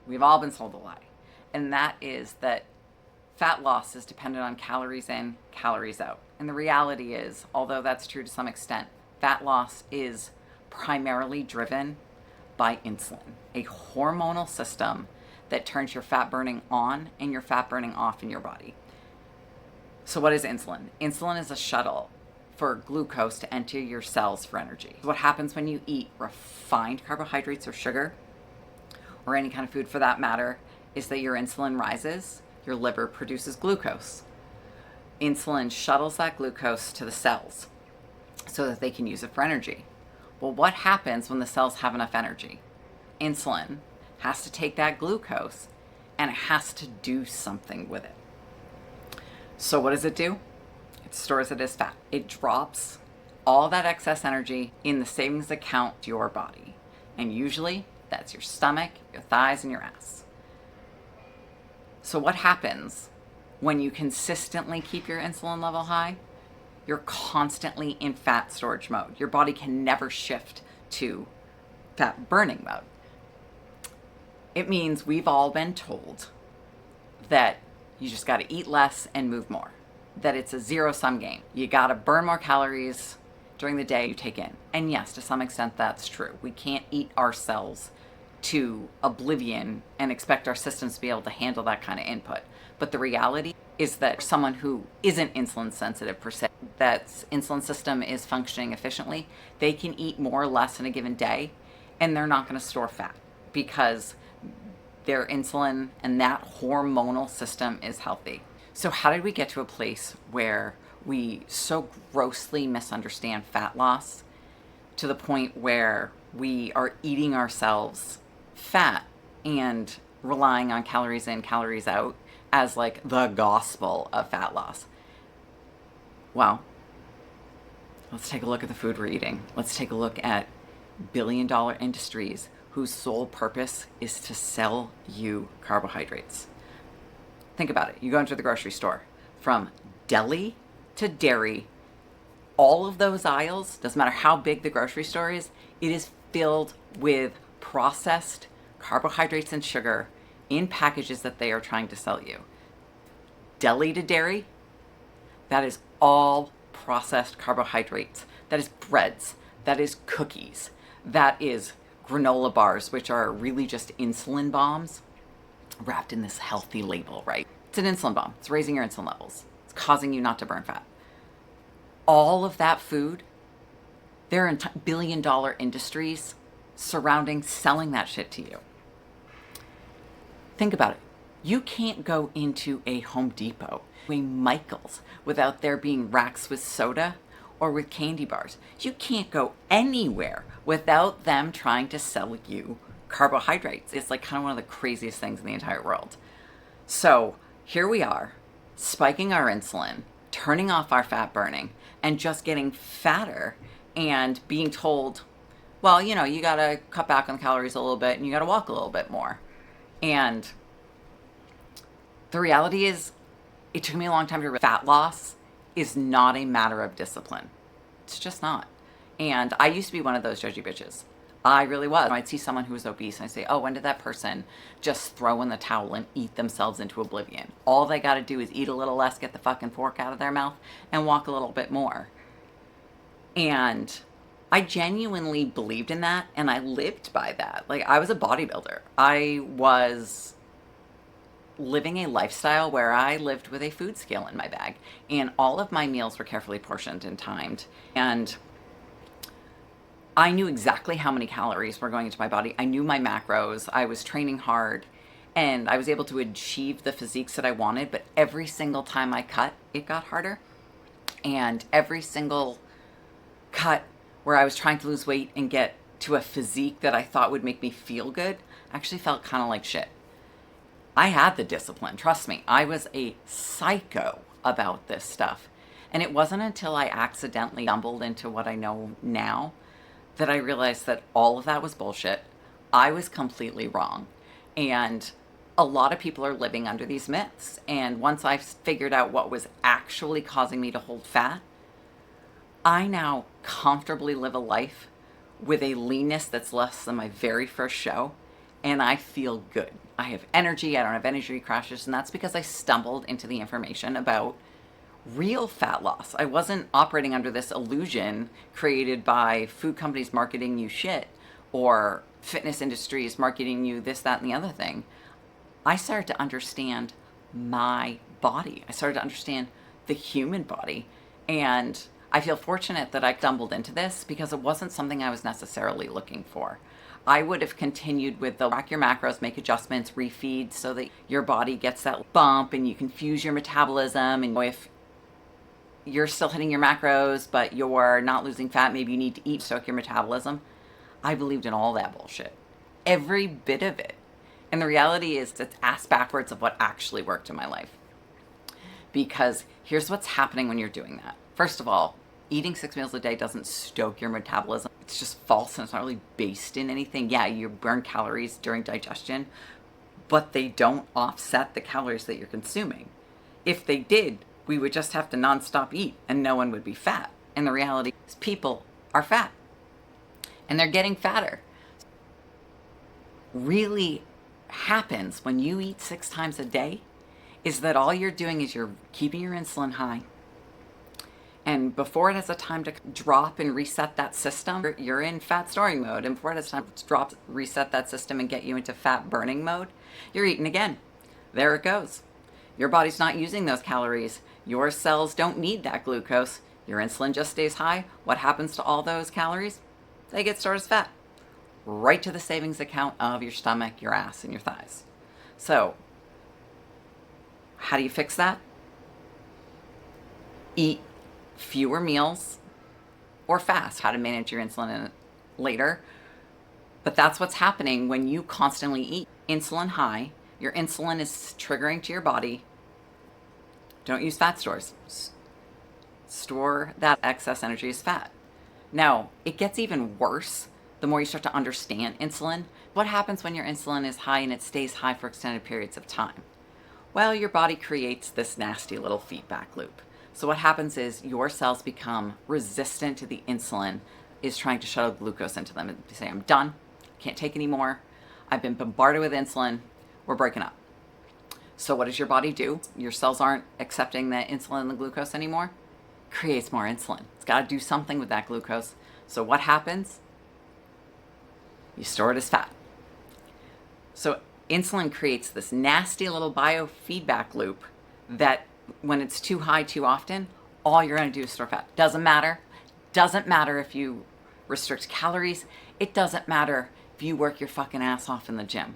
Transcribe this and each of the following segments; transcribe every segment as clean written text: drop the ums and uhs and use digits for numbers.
We've all been sold a lie. And that is that fat loss is dependent on calories in, calories out. And the reality is, although that's true to some extent, fat loss is primarily driven by insulin, a hormonal system that turns your fat burning on and your fat burning off in your body. So what is insulin? Insulin is a shuttle for glucose to enter your cells for energy. What happens when you eat refined carbohydrates or sugar, or any kind of food for that matter, is that your insulin rises, your liver produces glucose. Insulin shuttles that glucose to the cells so that they can use it for energy. Well, what happens when the cells have enough energy? Insulin has to take that glucose and it has to do something with it. So what does it do? It stores it as fat. It drops all that excess energy in the savings account to your body. And usually that's your stomach, your thighs, and your ass. So what happens when you consistently keep your insulin level high? You're constantly in fat storage mode. Your body can never shift to fat burning mode. It means we've all been told that you just got to eat less and move more, that it's a zero-sum game. You got to burn more calories during the day you take in. And yes, to some extent that's true. We can't eat ourselves to oblivion and expect our systems to be able to handle that kind of input. But the reality is that someone who isn't insulin sensitive per se, that insulin system is functioning efficiently, they can eat more or less in a given day and they're not going to store fat because their insulin and that hormonal system is healthy. So how did we get to a place where we so grossly misunderstand fat loss to the point where we are eating ourselves fat and relying on calories in, calories out as like the gospel of fat loss? Well, let's take a look at the food we're eating. Let's take a look at billion-dollar industries whose sole purpose is to sell you carbohydrates. Think about it. You go into the grocery store, from deli to dairy, all of those aisles, doesn't matter how big the grocery store is, it is filled with processed carbohydrates and sugar in packages that they are trying to sell you. Deli to dairy, that is all processed carbohydrates. That is breads, that is cookies, that is granola bars, which are really just insulin bombs wrapped in this healthy label, right? It's an insulin bomb. It's raising your insulin levels. It's causing you not to burn fat. All of that food, there are billion-dollar industries surrounding selling that shit to you. Think about it. You can't go into a Home Depot, a Michael's, without there being racks with soda or with candy bars. You can't go anywhere without them trying to sell you carbohydrates. It's like kind of one of the craziest things in the entire world. So here we are, spiking our insulin, turning off our fat burning, and just getting fatter and being told, well, you know, you got to cut back on calories a little bit and you got to walk a little bit more. And the reality is, it took me a long time to realize fat loss is not a matter of discipline. It's just not. And I used to be one of those judgy bitches. I really was. I'd see someone who was obese and I'd say, oh, when did that person just throw in the towel and eat themselves into oblivion? All they got to do is eat a little less, get the fucking fork out of their mouth, and walk a little bit more. And I genuinely believed in that and I lived by that. Like, I was a bodybuilder. I was living a lifestyle where I lived with a food scale in my bag, and all of my meals were carefully portioned and timed. And I knew exactly how many calories were going into my body. I knew my macros. I was training hard and I was able to achieve the physiques that I wanted. But every single time I cut, it got harder. And every single cut where I was trying to lose weight and get to a physique that I thought would make me feel good actually felt kind of like shit. I had the discipline. Trust me, I was a psycho about this stuff. And it wasn't until I accidentally stumbled into what I know now that I realized that all of that was bullshit. I was completely wrong. And a lot of people are living under these myths. And once I figured out what was actually causing me to hold fat, I now comfortably live a life with a leanness that's less than my very first show and I feel good. I have energy, I don't have energy crashes, and that's because I stumbled into the information about real fat loss. I wasn't operating under this illusion created by food companies marketing you shit or fitness industries marketing you this, that, and the other thing. I started to understand my body. I started to understand the human body. And I feel fortunate that I stumbled into this because it wasn't something I was necessarily looking for. I would have continued with the track your macros, make adjustments, refeed so that your body gets that bump and you can fuse your metabolism. And if you're still hitting your macros, but you're not losing fat, maybe you need to eat, stoke your metabolism. I believed in all that bullshit. Every bit of it. And the reality is it's ass backwards of what actually worked in my life. Because here's what's happening when you're doing that. First of all, eating 6 meals a day doesn't stoke your metabolism. It's just false and it's not really based in anything. Yeah, you burn calories during digestion, but they don't offset the calories that you're consuming. If they did, we would just have to nonstop eat and no one would be fat. And the reality is people are fat and they're getting fatter. Really happens when you eat 6 times a day is that all you're doing is you're keeping your insulin high. And before it has a time to drop and reset that system, you're in fat storing mode. And before it has time to drop, reset that system and get you into fat burning mode, you're eating again. There it goes. Your body's not using those calories. Your cells don't need that glucose. Your insulin just stays high. What happens to all those calories? They get stored as fat. Right to the savings account of your stomach, your ass, and your thighs. So, how do you fix that? Eat fewer meals or fast. How to manage your insulin later. But that's what's happening when you constantly eat insulin high. Your insulin is triggering to your body. Don't use fat stores. Store that excess energy as fat. Now, it gets even worse the more you start to understand insulin. What happens when your insulin is high and it stays high for extended periods of time? Well, your body creates this nasty little feedback loop. So what happens is your cells become resistant to the insulin is trying to shuttle glucose into them. They say, I'm done, can't take any more. I've been bombarded with insulin, we're breaking up. So what does your body do? Your cells aren't accepting the insulin and the glucose anymore. Creates more insulin. It's got to do something with that glucose. So what happens? You store it as fat. So insulin creates this nasty little biofeedback loop that when it's too high too often, all you're going to do is store fat. Doesn't matter. Doesn't matter if you restrict calories. It doesn't matter if you work your fucking ass off in the gym.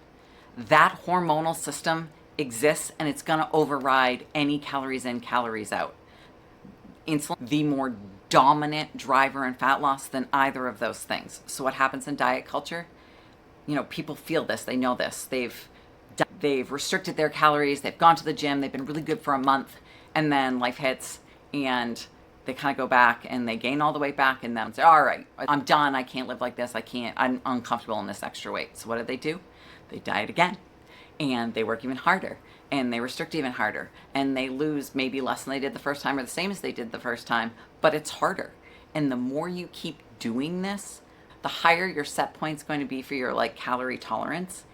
That hormonal system exists and it's going to override any calories in, calories out. Insulin, the more dominant driver in fat loss than either of those things. So what happens in diet culture? You know, people feel this, they know this. They've restricted their calories, they've gone to the gym, they've been really good for a month, and then life hits and they kind of go back and they gain all the weight back and then say, all right, I'm done, I can't live like this, I'm uncomfortable in this extra weight. So what do? They diet again and they work even harder and they restrict even harder and they lose maybe less than they did the first time or the same as they did the first time, but it's harder. And the more you keep doing this, the higher your set point's going to be for your calorie tolerance.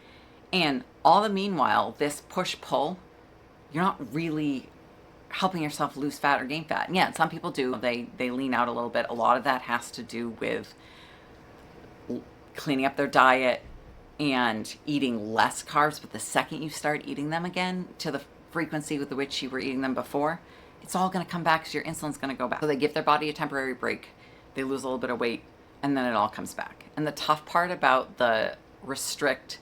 And all the meanwhile, this push-pull, you're not really helping yourself lose fat or gain fat. And yeah, some people do. They lean out a little bit. A lot of that has to do with cleaning up their diet and eating less carbs. But the second you start eating them again to the frequency with which you were eating them before, it's all going to come back because your insulin's going to go back. So they give their body a temporary break. They lose a little bit of weight and then it all comes back. And the tough part about the restrict,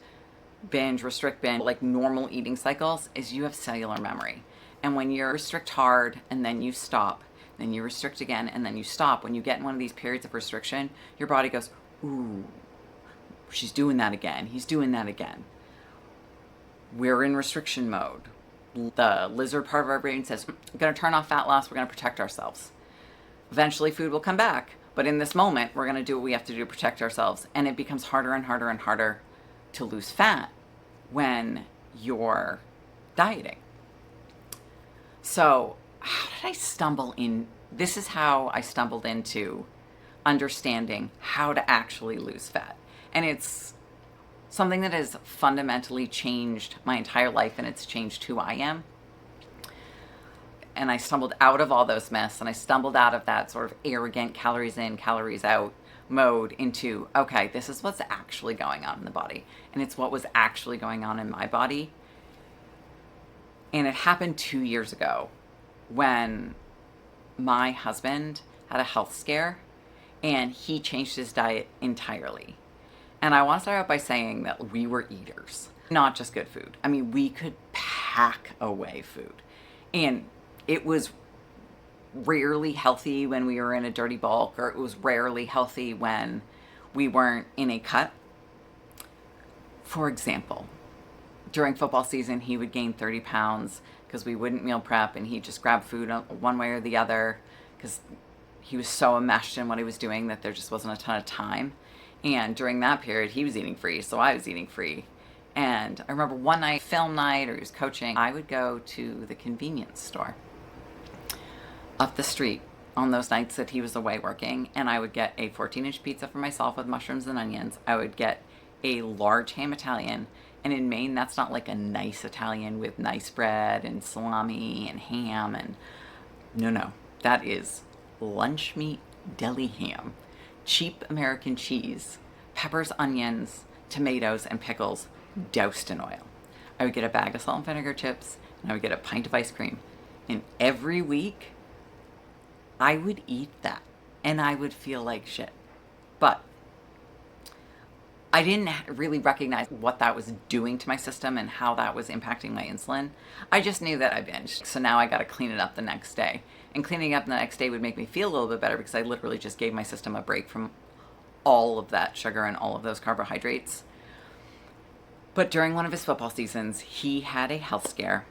binge, like normal eating cycles is you have cellular memory. And when you restrict hard and then you stop, then you restrict again and then you stop, when you get in one of these periods of restriction, your body goes, ooh, she's doing that again. He's doing that again. We're in restriction mode. The lizard part of our brain says, we're going to turn off fat loss. We're going to protect ourselves. Eventually food will come back. But in this moment, we're going to do what we have to do to protect ourselves. And it becomes harder and harder and harder to lose fat when you're dieting. So how did I stumble in? This is how I stumbled into understanding how to actually lose fat. And it's something that has fundamentally changed my entire life, and it's changed who I am. And I stumbled out of all those myths, and I stumbled out of that sort of arrogant calories in, calories out mode into, okay, this is what's actually going on in the body. And it's what was actually going on in my body. And it happened 2 years ago when my husband had a health scare and he changed his diet entirely. And I want to start out by saying that we were eaters, not just good food. I mean, we could pack away food. And it was rarely healthy when we were in a dirty bulk, or it was rarely healthy when we weren't in a cut. For example, during football season, he would gain 30 pounds because we wouldn't meal prep, and he'd just grab food one way or the other because he was so enmeshed in what he was doing that there just wasn't a ton of time. And during that period, he was eating free, so I was eating free. And I remember one night, film night, or he was coaching, I would go to the convenience store up the street on those nights that he was away working, and I would get a 14-inch pizza for myself with mushrooms and onions. I would get a large ham Italian, and in Maine, that's not like a nice Italian with nice bread and salami and ham, and no, that is lunch meat deli ham, cheap American cheese, peppers, onions, tomatoes, and pickles doused in oil. I would get a bag of salt and vinegar chips, and I would get a pint of ice cream, and every week I would eat that, and I would feel like shit. But I didn't really recognize what that was doing to my system and how that was impacting my insulin. I just knew that I binged. So now I got to clean it up the next day. And cleaning up the next day would make me feel a little bit better because I literally just gave my system a break from all of that sugar and all of those carbohydrates. But during one of his football seasons, he had a health scare.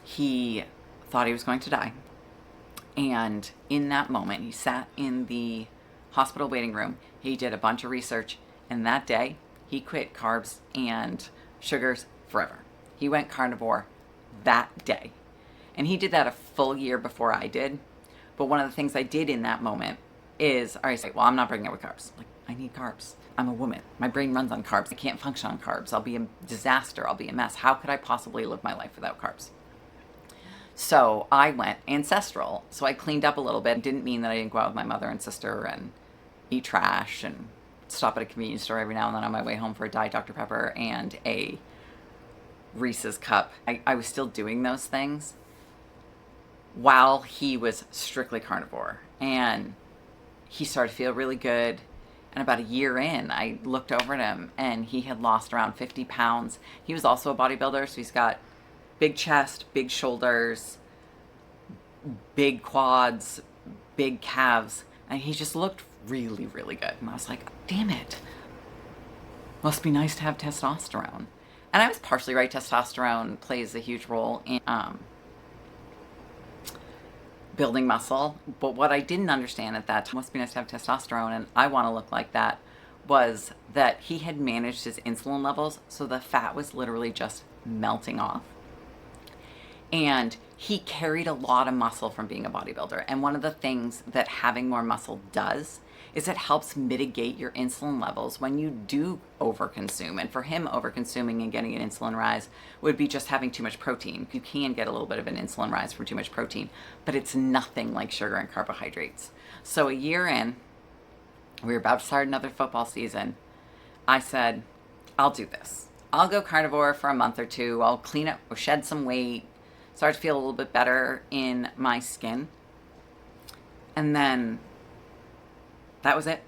He thought he was going to die. And in that moment, he sat in the hospital waiting room. He did a bunch of research. And that day, he quit carbs and sugars forever. He went carnivore that day. And he did that a full year before I did. But one of the things I did in that moment is, all right, well, I'm not breaking up with carbs. Like, I need carbs. I'm a woman. My brain runs on carbs. I can't function on carbs. I'll be a disaster. I'll be a mess. How could I possibly live my life without carbs? So I went ancestral. So I cleaned up a little bit. It didn't mean that I didn't go out with my mother and sister and eat trash and stop at a convenience store every now and then on my way home for a Diet Dr. Pepper and a Reese's cup. I was still doing those things while he was strictly carnivore. And he started to feel really good. And about a year in, I looked over at him and he had lost around 50 pounds. He was also a bodybuilder, so he's got big chest, big shoulders, big quads, big calves. And he just looked really, really good. And I was like, damn it. Must be nice to have testosterone. And I was partially right. Testosterone plays a huge role in building muscle. But what I didn't understand at that time, must be nice to have testosterone, and I want to look like that, was that he had managed his insulin levels so the fat was literally just melting off. And he carried a lot of muscle from being a bodybuilder. And one of the things that having more muscle does is it helps mitigate your insulin levels when you do overconsume. And for him, overconsuming and getting an insulin rise would be just having too much protein. You can get a little bit of an insulin rise from too much protein, but it's nothing like sugar and carbohydrates. So a year in, we were about to start another football season. I said, I'll do this. I'll go carnivore for a month or two. I'll clean up, shed some weight, start to feel a little bit better in my skin. And then that was it.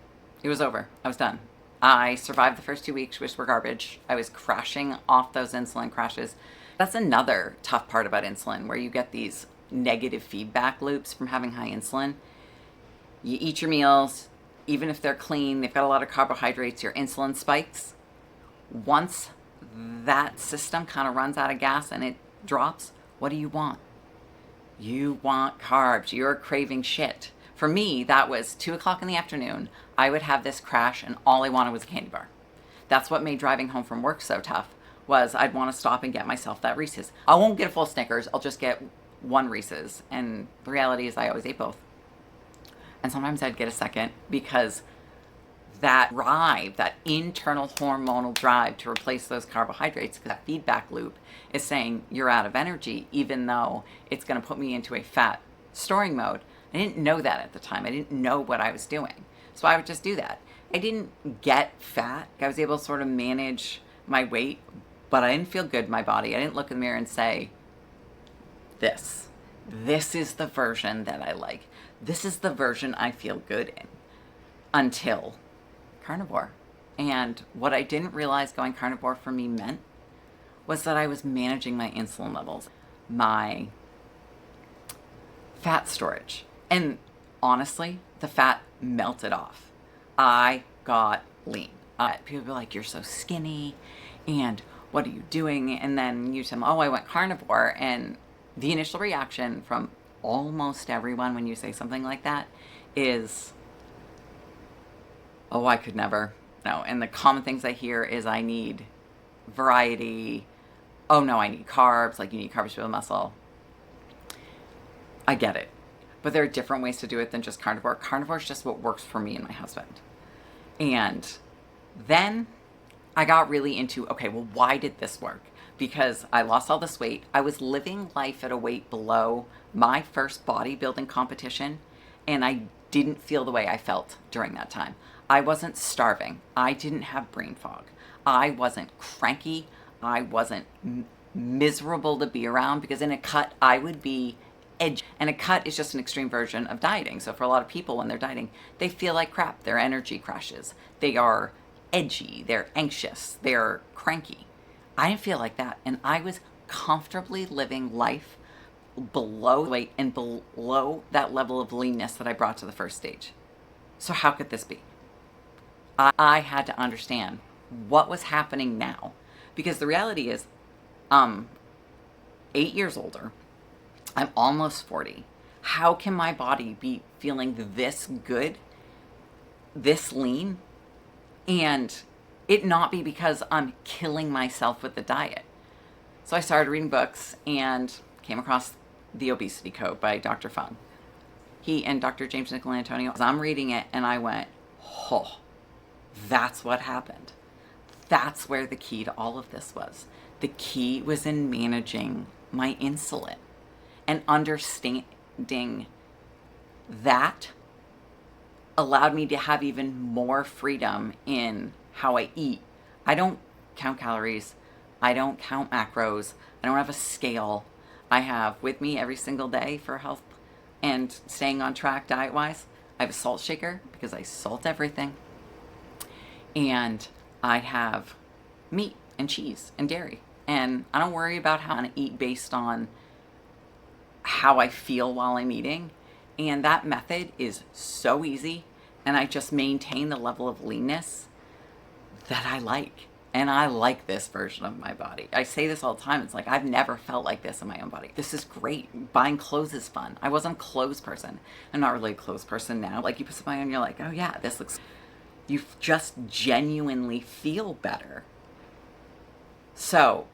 It was over. I was done. I survived the first 2 weeks, which were garbage. I was crashing off those insulin crashes. That's another tough part about insulin, where you get these negative feedback loops from having high insulin. You eat your meals, even if they're clean, they've got a lot of carbohydrates, your insulin spikes. Once that system kind of runs out of gas and it drops, what do you want? You want carbs. You're craving shit. For me, that was 2 o'clock in the afternoon. I would have this crash and all I wanted was a candy bar. That's what made driving home from work so tough, was I'd want to stop and get myself that Reese's. I won't get a full Snickers. I'll just get one Reese's. And the reality is I always ate both. And sometimes I'd get a second because that drive, that internal hormonal drive to replace those carbohydrates, because that feedback loop is saying you're out of energy, even though it's going to put me into a fat storing mode. I didn't know that at the time. I didn't know what I was doing. So I would just do that. I didn't get fat. I was able to sort of manage my weight, but I didn't feel good in my body. I didn't look in the mirror and say, this is the version that I like. This is the version I feel good in, until carnivore. And what I didn't realize going carnivore for me meant was that I was managing my insulin levels, my fat storage. And honestly, the fat melted off. I got lean. People be like, you're so skinny, and what are you doing? And then you tell them, oh, I went carnivore. And the initial reaction from almost everyone when you say something like that is, oh, I could never. No. And the common things I hear is, I need variety. Oh no, I need carbs. Like, you need carbs to build muscle. I get it. But there are different ways to do it than just carnivore. Carnivore is just what works for me and my husband. And then I got really into, okay, well, why did this work? Because I lost all this weight. I was living life at a weight below my first bodybuilding competition, and I didn't feel the way I felt during that time. I wasn't starving. I didn't have brain fog. I wasn't cranky. I wasn't miserable to be around, because in a cut, I would be edgy. And a cut is just an extreme version of dieting. So for a lot of people, when they're dieting, they feel like crap. Their energy crashes. They are edgy. They're anxious. They're cranky. I didn't feel like that. And I was comfortably living life below weight and below that level of leanness that I brought to the first stage. So how could this be? I had to understand what was happening now, because the reality is, 8 years older, I'm almost 40. How can my body be feeling this good, this lean, and it not be because I'm killing myself with the diet? So I started reading books and came across The Obesity Code by Dr. Fung. He and Dr. James Nicolantonio. I'm reading it and I went, oh, that's what happened. That's where the key to all of this was. The key was in managing my insulin and understanding that allowed me to have even more freedom in how I eat. I don't count calories. I don't count macros. I don't have a scale. I have with me every single day for health and staying on track diet-wise. I have a salt shaker because I salt everything. And I have meat and cheese and dairy. And I don't worry about how to eat based on how I feel while I'm eating. And that method is so easy. And I just maintain the level of leanness that I like. And I like this version of my body. I say this all the time. It's like, I've never felt like this in my own body. This is great. Buying clothes is fun. I wasn't a clothes person. I'm not really a clothes person now. Like, you put something on and you're like, oh yeah, this looks... You just genuinely feel better. So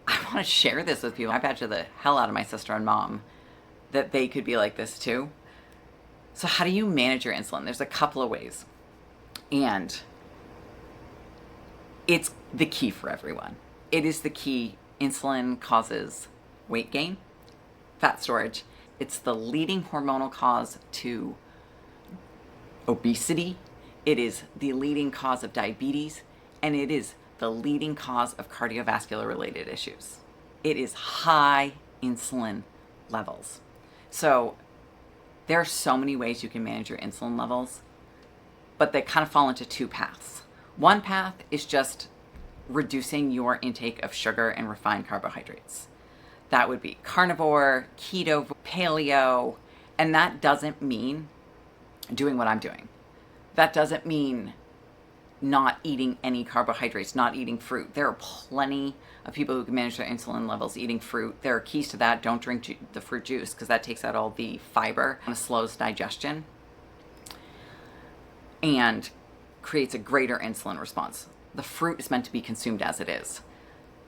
I want to share this with people. I badger the hell out of my sister and mom that they could be like this too. So how do you manage your insulin? There's a couple of ways. And it's the key for everyone. It is the key. Insulin causes weight gain, fat storage. It's the leading hormonal cause to obesity. It is the leading cause of diabetes, and it is the leading cause of cardiovascular related issues. It is high insulin levels. So there are so many ways you can manage your insulin levels, but they kind of fall into two paths. One path is just reducing your intake of sugar and refined carbohydrates. That would be carnivore, keto, paleo, and that doesn't mean doing what I'm doing. That doesn't mean not eating any carbohydrates, not eating fruit. There are plenty of people who can manage their insulin levels eating fruit. There are keys to that. Don't drink the fruit juice because that takes out all the fiber and slows digestion and creates a greater insulin response. The fruit is meant to be consumed as it is.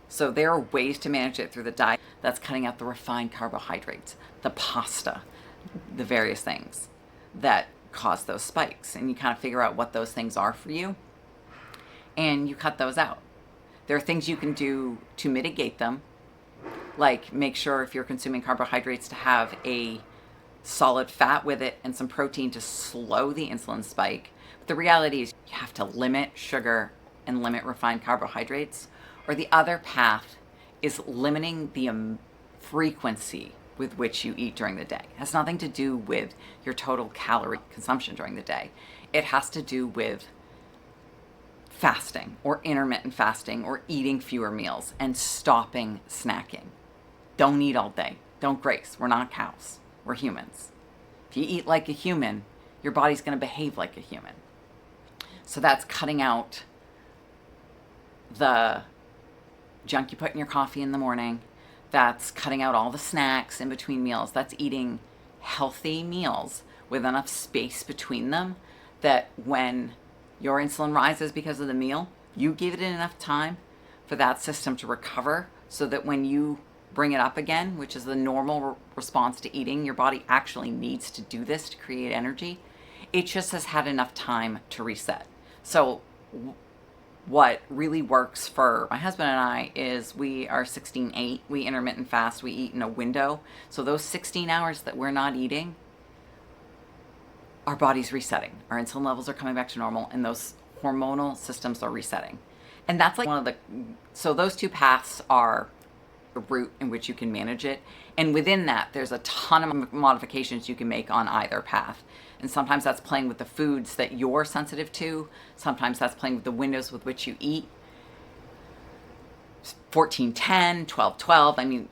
So there are ways to manage it through the diet that's cutting out the refined carbohydrates, the pasta, the various things that cause those spikes. And you kind of figure out what those things are for you and you cut those out. There are things you can do to mitigate them, like make sure if you're consuming carbohydrates to have a solid fat with it and some protein to slow the insulin spike. But the reality is you have to limit sugar and limit refined carbohydrates, or the other path is limiting the frequency with which you eat during the day. It has nothing to do with your total calorie consumption during the day. It has to do with fasting or intermittent fasting or eating fewer meals and stopping snacking. Don't eat all day. Don't grace. We're not cows. We're humans. If you eat like a human, your body's going to behave like a human. So that's cutting out the junk you put in your coffee in the morning. That's cutting out all the snacks in between meals. That's eating healthy meals with enough space between them that when your insulin rises because of the meal, you give it enough time for that system to recover so that when you bring it up again, which is the normal response to eating, your body actually needs to do this to create energy. It just has had enough time to reset. So what really works for my husband and I is we are 16/8. We intermittent fast. We eat in a window. So those 16 hours that we're not eating, our body's resetting. Our insulin levels are coming back to normal and those hormonal systems are resetting. And that's like so those two paths are the route in which you can manage it. And within that, there's a ton of modifications you can make on either path. And sometimes that's playing with the foods that you're sensitive to. Sometimes that's playing with the windows with which you eat. 14-10, 12-12. I mean,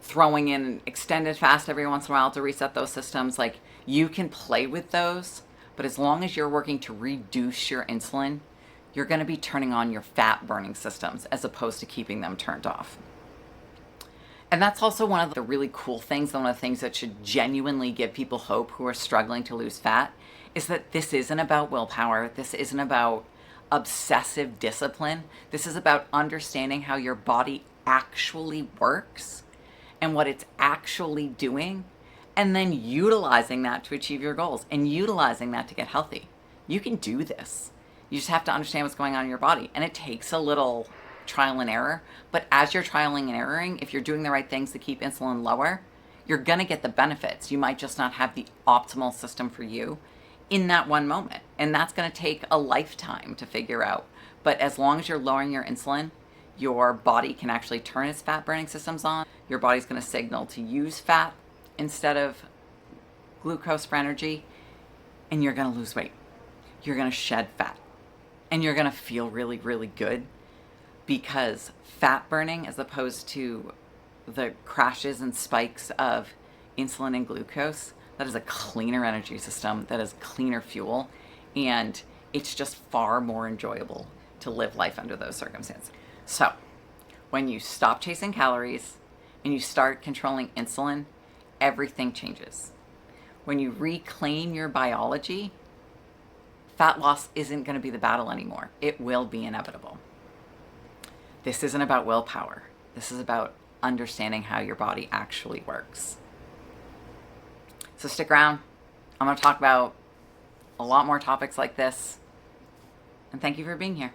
throwing in an extended fast every once in a while to reset those systems. Like, you can play with those, but as long as you're working to reduce your insulin, you're going to be turning on your fat burning systems as opposed to keeping them turned off. And that's also one of the really cool things, one of the things that should genuinely give people hope who are struggling to lose fat, is that this isn't about willpower. This isn't about obsessive discipline. This is about understanding how your body actually works and what it's actually doing, and then utilizing that to achieve your goals and utilizing that to get healthy. You can do this. You just have to understand what's going on in your body. And it takes a little trial and error. But as you're trialing and erroring, if you're doing the right things to keep insulin lower, you're going to get the benefits. You might just not have the optimal system for you in that one moment. And that's going to take a lifetime to figure out. But as long as you're lowering your insulin, your body can actually turn its fat burning systems on. Your body's going to signal to use fat instead of glucose for energy. And you're going to lose weight. You're going to shed fat. And you're going to feel really, really good, because fat burning, as opposed to the crashes and spikes of insulin and glucose, that is a cleaner energy system, that is cleaner fuel, and it's just far more enjoyable to live life under those circumstances. So when you stop chasing calories and you start controlling insulin, everything changes. When you reclaim your biology, fat loss isn't going to be the battle anymore. It will be inevitable. This isn't about willpower. This is about understanding how your body actually works. So stick around. I'm going to talk about a lot more topics like this. And thank you for being here.